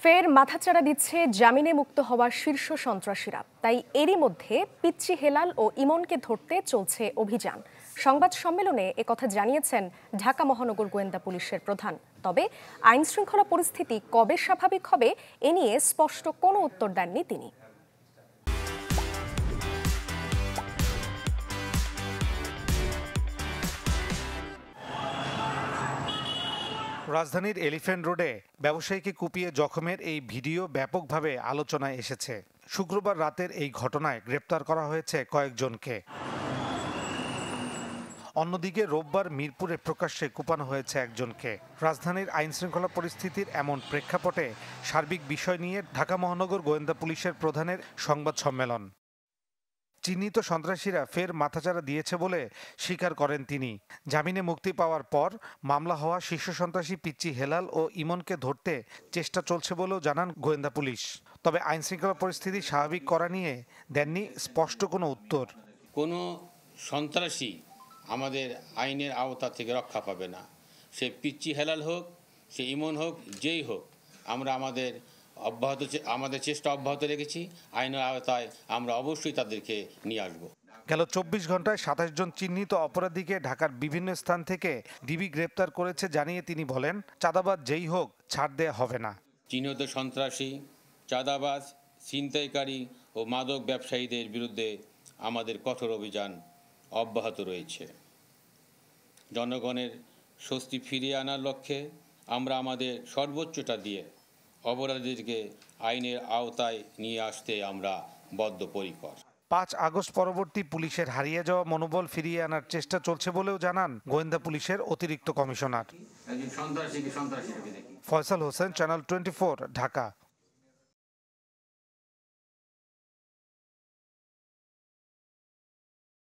ফের মাথাচাড়া দিচ্ছে জামিনে মুক্ত হওয়া শীর্ষ সন্ত্রাসীরা। তাই এরই মধ্যে পিচ্চি হেলাল ও ইমনকে ধরতে চলছে অভিযান। সংবাদ সম্মেলনে একথা জানিয়েছেন ঢাকা মহানগর গোয়েন্দা পুলিশের প্রধান। তবে আইন শৃঙ্খলা পরিস্থিতি কবে স্বাভাবিক হবে এ নিয়ে স্পষ্ট কোনো উত্তর দেননি তিনি। রাজধানীর এলিফ্যান্ট রোডে ব্যবসায়ীকে কুপিয়ে জখমের এই ভিডিও ব্যাপকভাবে আলোচনায় এসেছে। শুক্রবার রাতের এই ঘটনায় গ্রেপ্তার করা হয়েছে কয়েকজনকে। অন্যদিকে রোববার মিরপুরে প্রকাশ্যে কুপানো হয়েছে একজনকে। রাজধানীর আইনশৃঙ্খলা পরিস্থিতির এমন প্রেক্ষাপটে সার্বিক বিষয় নিয়ে ঢাকা মহানগর গোয়েন্দা পুলিশের প্রধানের সংবাদ সম্মেলন। চিহ্নিত সন্ত্রাসীরা ফের মাথাচাড়া দিয়েছে বলে স্বীকার করেন তিনি। জামিনে মুক্তি পাওয়ার পর মামলা হওয়া শীর্ষ সন্ত্রাসী পিচ্চি হেলাল ও ইমনকে ধরতে চেষ্টা চলছে বলেও জানান গোয়েন্দা পুলিশ। তবে আইনশৃঙ্খলা পরিস্থিতি স্বাভাবিক করা নিয়ে দেননি স্পষ্ট কোনো উত্তর। কোনো সন্ত্রাসী আমাদের আইনের আওতা থেকে রক্ষা পাবে না। সে পিচ্চি হেলাল হোক, সে ইমন হোক, যেই হোক, আমরা আমাদের চেষ্টা অব্যাহত রেখেছি। আইনের আওতায় আমরা অবশ্যই তাদেরকে নিয়ে আসব। গেল 24 ঘন্টায় 27 জন চিহ্নিত অপরাধীকে ঢাকার বিভিন্ন স্থান থেকে ডিবি গ্রেপ্তার করেছে জানিয়ে তিনি বলেন, চাঁদাবাজ যেই হোক ছাড় দেয়া হবে না। চিহ্নিত সন্ত্রাসী, চাঁদাবাজ, ছিনতাইকারী ও মাদক ব্যবসায়ীদের বিরুদ্ধে আমাদের কঠোর অভিযান অব্যাহত রয়েছে। জনগণের স্বস্তি ফিরিয়ে আনার লক্ষ্যে আমরা আমাদের সর্বোচ্চটা দিয়ে অপরাধীদেরকে আইনের আওতায় নিয়ে আসতে আমরা বদ্ধপরিকর। 5 আগস্ট পরবর্তী পুলিশের হারিয়ে যাওয়া মনোবল ফিরিয়ে আনার চেষ্টা চলছে বলেও জানান গোয়েন্দা পুলিশের অতিরিক্ত কমিশনার। ফয়সাল হোসেন, চ্যানেল 24, ঢাকা।